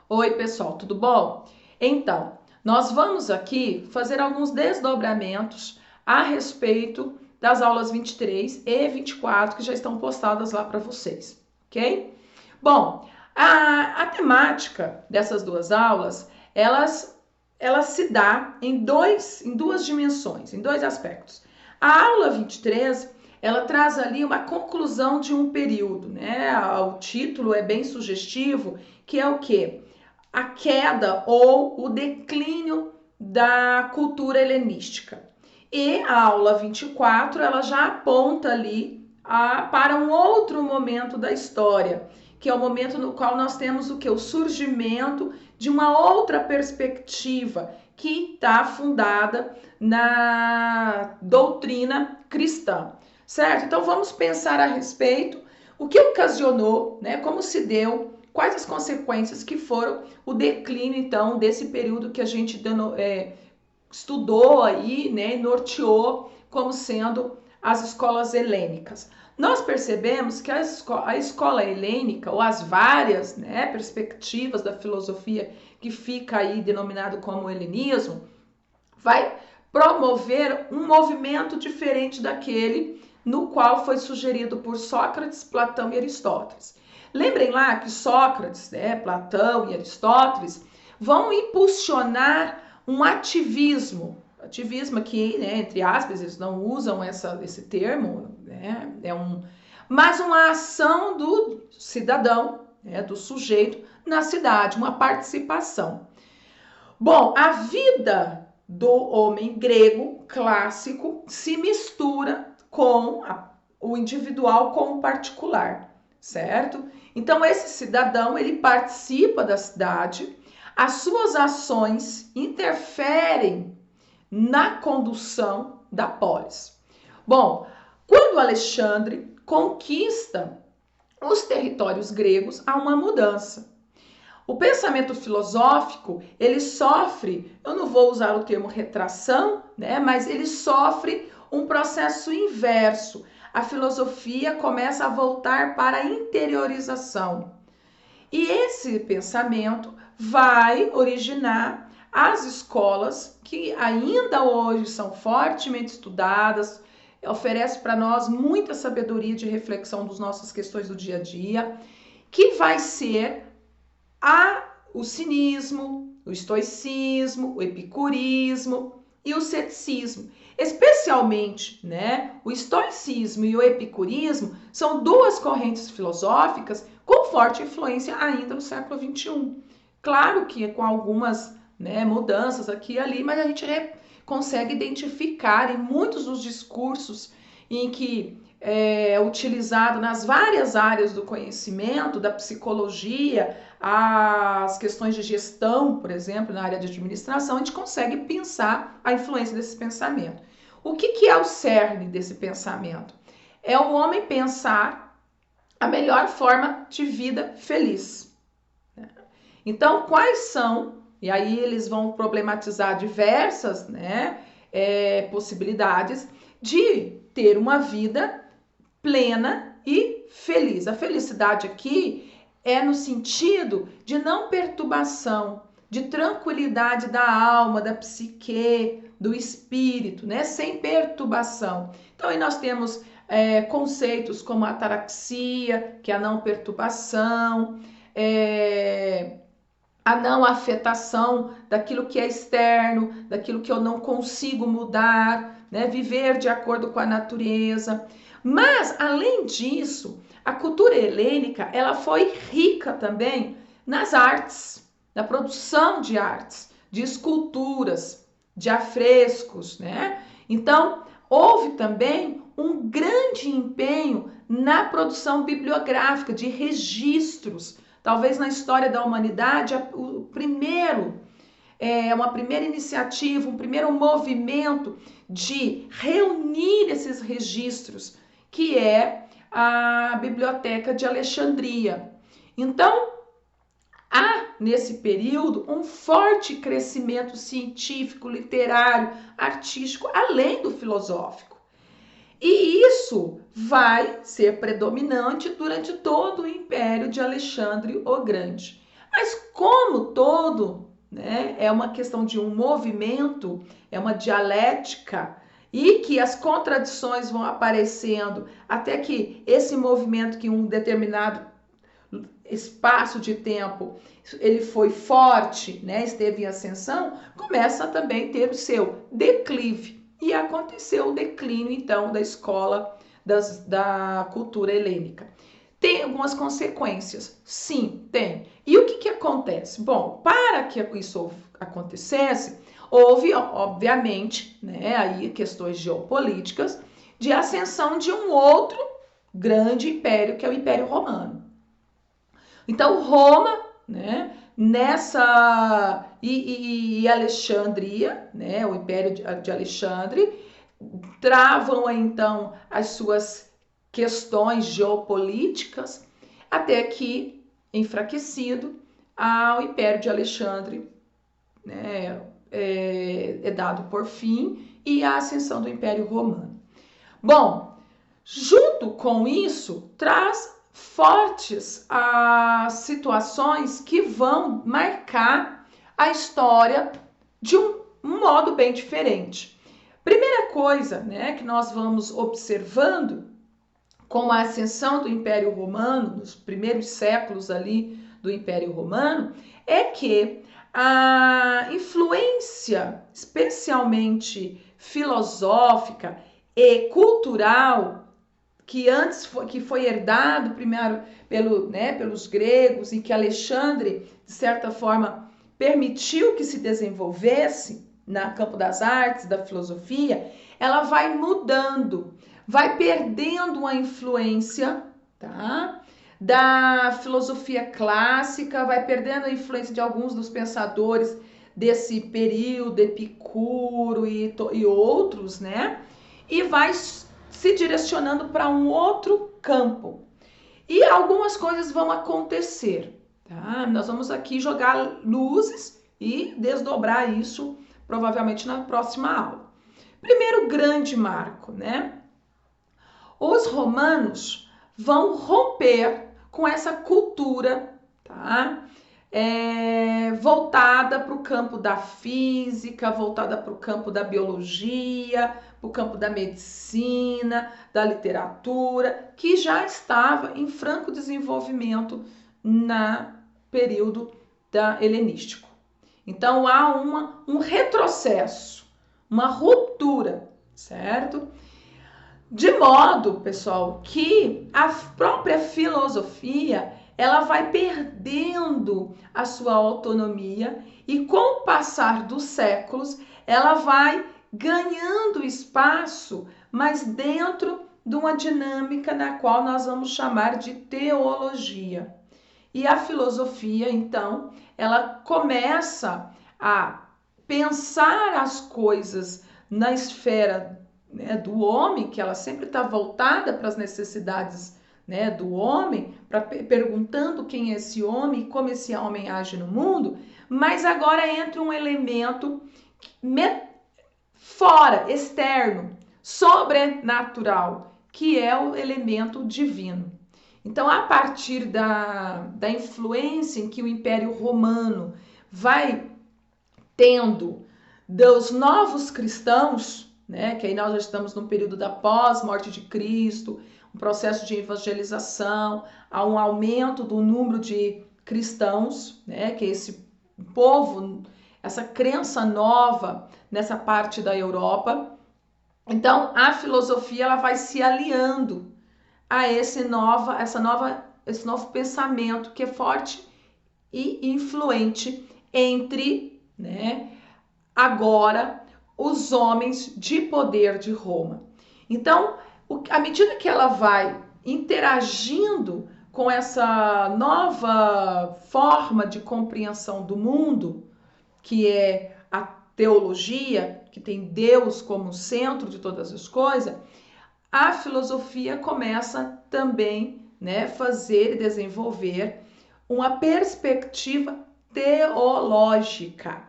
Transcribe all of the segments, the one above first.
Oi, pessoal, tudo bom? Então, nós vamos aqui fazer alguns desdobramentos a respeito das aulas 23 e 24 que já estão postadas lá para vocês, ok? Bom, a temática dessas duas aulas, elas se dá em duas dimensões, em dois aspectos. A aula 23, ela traz ali uma conclusão de um período, né? O título é bem sugestivo, que é o quê? A queda ou o declínio da cultura helenística. E a aula 24, ela já aponta ali para um outro momento da história, que é o momento no qual nós temos o que? O surgimento de uma outra perspectiva que está fundada na doutrina cristã, certo? Então vamos pensar a respeito o que ocasionou, né? Como se deu, quais as consequências que foram o declínio, então, desse período que a gente estudou aí, né, norteou como sendo as escolas helênicas. Nós percebemos que a escola helênica, ou as várias, né, perspectivas da filosofia que fica aí denominado como helenismo, vai promover um movimento diferente daquele no qual foi sugerido por Sócrates, Platão e Aristóteles. Lembrem lá que Sócrates, né, Platão e Aristóteles vão impulsionar um ativismo aqui, né, entre aspas, eles não usam esse termo, né, mas uma ação do cidadão, né, do sujeito na cidade, uma participação. Bom, a vida do homem grego clássico se mistura com o individual com o particular, certo? Então esse cidadão, ele participa da cidade, as suas ações interferem na condução da polis. Bom, quando Alexandre conquista os territórios gregos, há uma mudança. O pensamento filosófico, ele sofre, eu não vou usar o termo retração, né, mas ele sofre um processo inverso. A filosofia começa a voltar para a interiorização. E esse pensamento vai originar as escolas que ainda hoje são fortemente estudadas, oferece para nós muita sabedoria de reflexão das nossas questões do dia a dia, que vai ser o cinismo, o estoicismo, o epicurismo e o ceticismo. Especialmente, né, o estoicismo e o epicurismo são duas correntes filosóficas com forte influência ainda no século XXI. Claro que com algumas, né, mudanças aqui e ali, mas a gente consegue identificar em muitos dos discursos em que é utilizado nas várias áreas do conhecimento, da psicologia, as questões de gestão, por exemplo, na área de administração, a gente consegue pensar a influência desse pensamento. O que é o cerne desse pensamento? É o homem pensar a melhor forma de vida feliz. Então, quais são, e aí eles vão problematizar diversas, né, possibilidades de ter uma vida plena e feliz. A felicidade aqui é no sentido de não perturbação, de tranquilidade da alma, da psique, do espírito, né? Sem perturbação. Então, aí nós temos conceitos como a ataraxia, que é a não perturbação, a não afetação daquilo que é externo, daquilo que eu não consigo mudar, né? Viver de acordo com a natureza. Mas, além disso, a cultura helênica, ela foi rica também nas artes, na produção de artes, de esculturas, de afrescos, né? Então, houve também um grande empenho na produção bibliográfica, de registros. Talvez na história da humanidade, uma primeira iniciativa, um primeiro movimento de reunir esses registros, que é a Biblioteca de Alexandria. Então, há nesse período um forte crescimento científico, literário, artístico, além do filosófico. E isso vai ser predominante durante todo o Império de Alexandre o Grande. Mas como ano todo, né, é uma questão de um movimento, é uma dialética, e que as contradições vão aparecendo até que esse movimento, que um determinado espaço de tempo ele foi forte, né, esteve em ascensão, começa também a ter o seu declive. E aconteceu o declínio, então, da escola da cultura helênica. Tem algumas consequências? Sim, tem. E o que acontece? Bom, para que isso acontecesse, houve, obviamente, né, aí questões geopolíticas de ascensão de um outro grande império, que é o Império Romano. Então, Roma, né, e Alexandria, né, o Império de Alexandre, travam então as suas questões geopolíticas, até que, enfraquecido, o Império de Alexandre, né, é dado por fim, e a ascensão do Império Romano. Bom, junto com isso, traz fortes situações que vão marcar a história de um modo bem diferente. Primeira coisa, né, que nós vamos observando com a ascensão do Império Romano, nos primeiros séculos ali do Império Romano, é que a influência, especialmente filosófica e cultural, que foi herdado primeiro pelos gregos e que Alexandre, de certa forma, permitiu que se desenvolvesse no campo das artes, da filosofia, ela vai mudando, vai perdendo a influência, tá, da filosofia clássica, vai perdendo a influência de alguns dos pensadores desse período, Epicuro e outros, né, e vai se direcionando para um outro campo. E algumas coisas vão acontecer, tá? Nós vamos aqui jogar luzes e desdobrar isso provavelmente na próxima aula. Primeiro grande marco, né? Os romanos vão romper com essa cultura, tá? Voltada para o campo da física, voltada para o campo da biologia, para o campo da medicina, da literatura, que já estava em franco desenvolvimento no período helenístico. Então há um retrocesso, uma ruptura, certo? De modo, pessoal, que a própria filosofia ela vai perdendo a sua autonomia e com o passar dos séculos ela vai ganhando espaço, mas dentro de uma dinâmica na qual nós vamos chamar de teologia. E a filosofia, então, ela começa a pensar as coisas na esfera, né, do homem, que ela sempre está voltada para as necessidades, né, do homem, perguntando quem é esse homem e como esse homem age no mundo, mas agora entra um elemento fora, externo, sobrenatural, que é o elemento divino. Então, a partir da influência em que o Império Romano vai tendo dos novos cristãos, né, que aí nós já estamos no período da pós-morte de Cristo, um processo de evangelização, há um aumento do número de cristãos, né, que é esse povo, essa crença nova nessa parte da Europa. Então, a filosofia ela vai se aliando a esse novo pensamento que é forte e influente entre, né, agora os homens de poder de Roma. Então, à medida que ela vai interagindo com essa nova forma de compreensão do mundo, que é a teologia, que tem Deus como centro de todas as coisas, a filosofia começa também, né, fazer e desenvolver uma perspectiva teológica.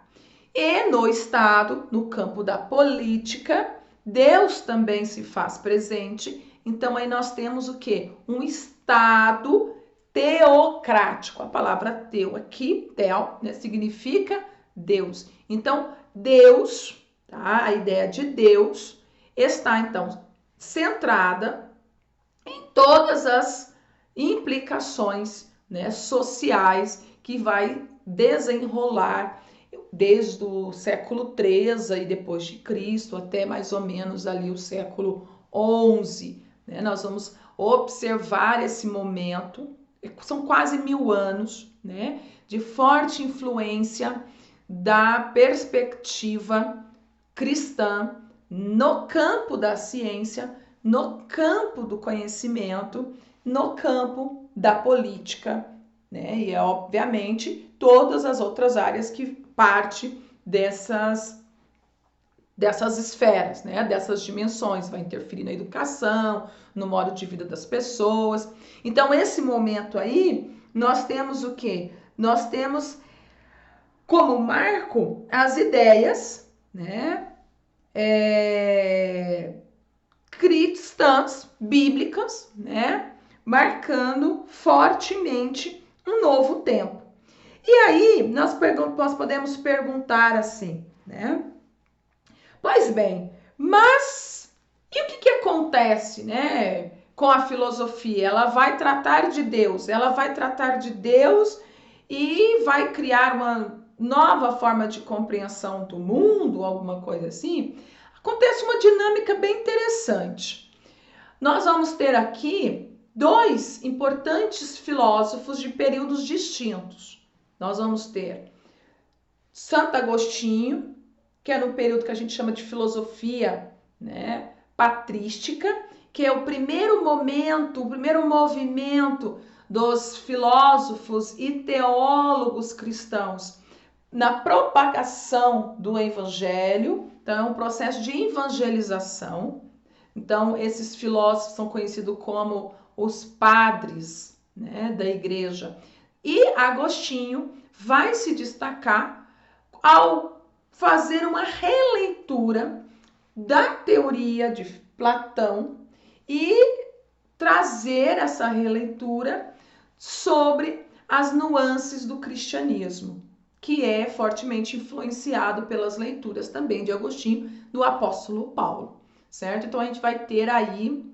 E no Estado, no campo da política, Deus também se faz presente. Então aí nós temos o quê? Um Estado teocrático. A palavra teu aqui, tel, né, significa Deus. Então, Deus, tá? A ideia de Deus está, então, centrada em todas as implicações, né, sociais que vai desenrolar desde o século III e depois de Cristo até mais ou menos ali o século XI. Né? Nós vamos observar esse momento, são quase 1000 anos, né, de forte influência da perspectiva cristã no campo da ciência, no campo do conhecimento, no campo da política, né? E obviamente todas as outras áreas que parte dessas esferas, né? Dessas dimensões, vai interferir na educação, no modo de vida das pessoas. Então, esse momento aí, nós temos o quê? Nós temos como marco as ideias, né? Cristãs, bíblicas, né? Marcando fortemente um novo tempo. E aí, nós podemos perguntar assim, né? Pois bem, mas e o que acontece, né, com a filosofia? Ela vai tratar de Deus, e vai criar uma nova forma de compreensão do mundo, alguma coisa assim. Acontece uma dinâmica bem interessante. Nós vamos ter aqui dois importantes filósofos de períodos distintos. Nós vamos ter Santo Agostinho, que é no período que a gente chama de filosofia, né, patrística, que é o primeiro momento, o primeiro movimento dos filósofos e teólogos cristãos na propagação do evangelho. Então, é um processo de evangelização. Então, esses filósofos são conhecidos como os padres, né, da igreja. E Agostinho vai se destacar ao fazer uma releitura da teoria de Platão e trazer essa releitura sobre as nuances do cristianismo, que é fortemente influenciado pelas leituras também de Agostinho, do apóstolo Paulo, certo? Então a gente vai ter aí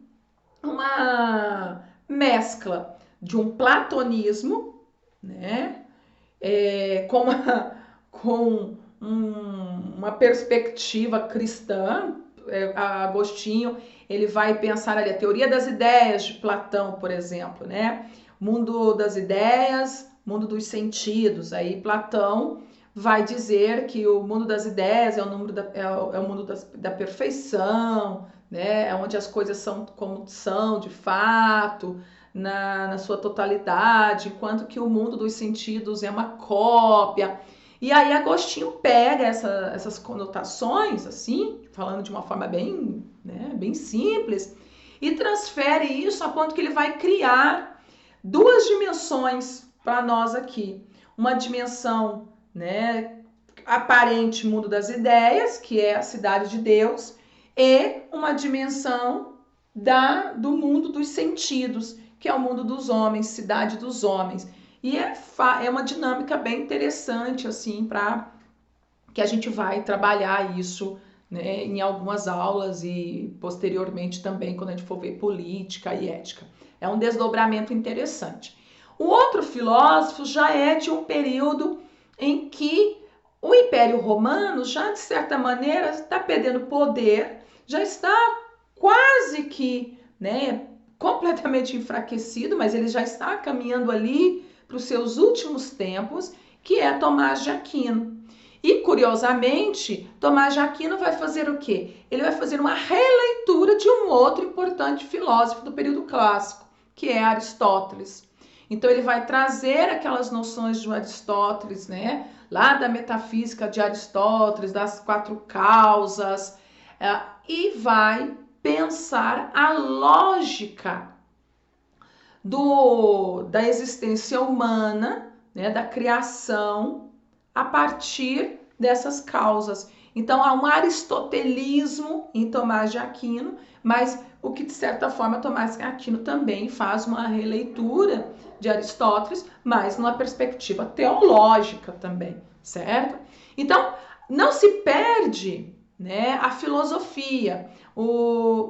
uma mescla de um platonismo, né, com uma perspectiva cristã. Agostinho, ele vai pensar ali a teoria das ideias de Platão, por exemplo, né? Mundo das ideias, mundo dos sentidos. Aí Platão vai dizer que o mundo das ideias é o mundo da perfeição, né? É onde as coisas são como são de fato, na sua totalidade, enquanto que o mundo dos sentidos é uma cópia. E aí Agostinho pega essas conotações, assim, falando de uma forma bem, né, bem simples, e transfere isso a ponto que ele vai criar duas dimensões para nós aqui. Uma dimensão, né, aparente mundo das ideias, que é a cidade de Deus, e uma dimensão do mundo dos sentidos, que é o mundo dos homens, cidade dos homens. E é uma dinâmica bem interessante, assim, para que a gente vai trabalhar isso, né, em algumas aulas e posteriormente também quando a gente for ver política e ética. É um desdobramento interessante. O outro filósofo já é de um período em que o Império Romano já, de certa maneira, está perdendo poder, já está quase que, né, completamente enfraquecido, mas ele já está caminhando ali para os seus últimos tempos, que é Tomás de Aquino. E, curiosamente, Tomás de Aquino vai fazer o quê? Ele vai fazer uma releitura de um outro importante filósofo do período clássico, que é Aristóteles. Então, ele vai trazer aquelas noções de Aristóteles, né? Lá da metafísica de Aristóteles, das 4 causas, e vai pensar a lógica da existência humana, né, da criação, a partir dessas causas. Então, há um aristotelismo em Tomás de Aquino, mas o que, de certa forma, Tomás de Aquino também faz uma releitura de Aristóteles, mas numa perspectiva teológica também, certo? Então, não se perde, né, a filosofia, o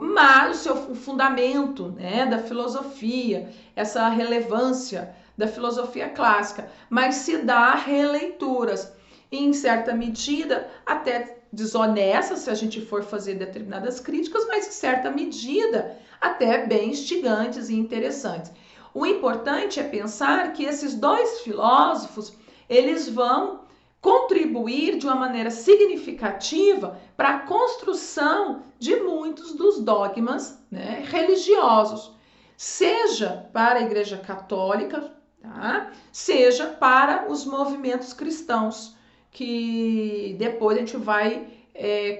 fundamento, né, da filosofia, essa relevância da filosofia clássica, mas se dá releituras, em certa medida, até desonestas, se a gente for fazer determinadas críticas, mas em certa medida, até bem instigantes e interessantes. O importante é pensar que esses dois filósofos, eles vão contribuir de uma maneira significativa para a construção de muitos dos dogmas, né, religiosos, seja para a Igreja Católica, tá? Seja para os movimentos cristãos, que depois a gente vai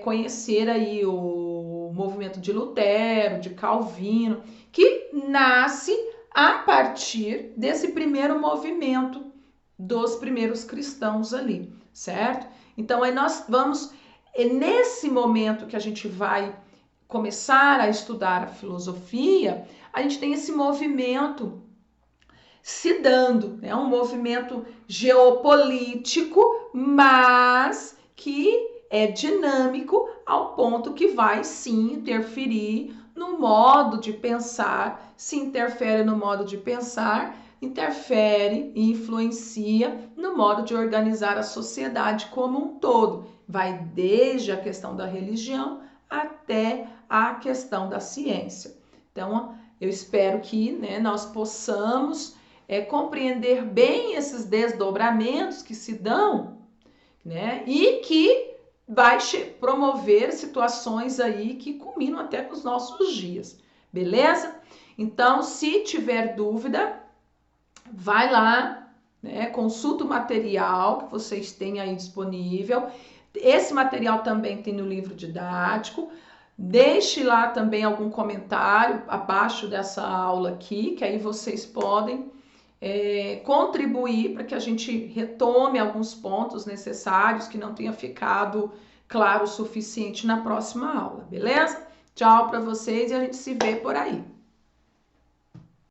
conhecer aí o movimento de Lutero, de Calvino, que nasce a partir desse primeiro movimento dos primeiros cristãos ali, certo? Então, aí nós vamos, nesse momento que a gente vai começar a estudar a filosofia, a gente tem esse movimento se dando, é um movimento geopolítico, mas que é dinâmico ao ponto que vai sim interferir no modo de pensar. Se interfere no modo de pensar, interfere e influencia no modo de organizar a sociedade como um todo. Vai desde a questão da religião até a questão da ciência. Então, eu espero que, né, nós possamos compreender bem esses desdobramentos que se dão, né, e que vai promover situações aí que culminam até com os nossos dias, beleza? Então, se tiver dúvida, vai lá, né, consulta o material que vocês têm aí disponível. Esse material também tem no livro didático. Deixe lá também algum comentário abaixo dessa aula aqui, que aí vocês podem contribuir para que a gente retome alguns pontos necessários que não tenha ficado claro o suficiente na próxima aula, beleza? Tchau para vocês e a gente se vê por aí.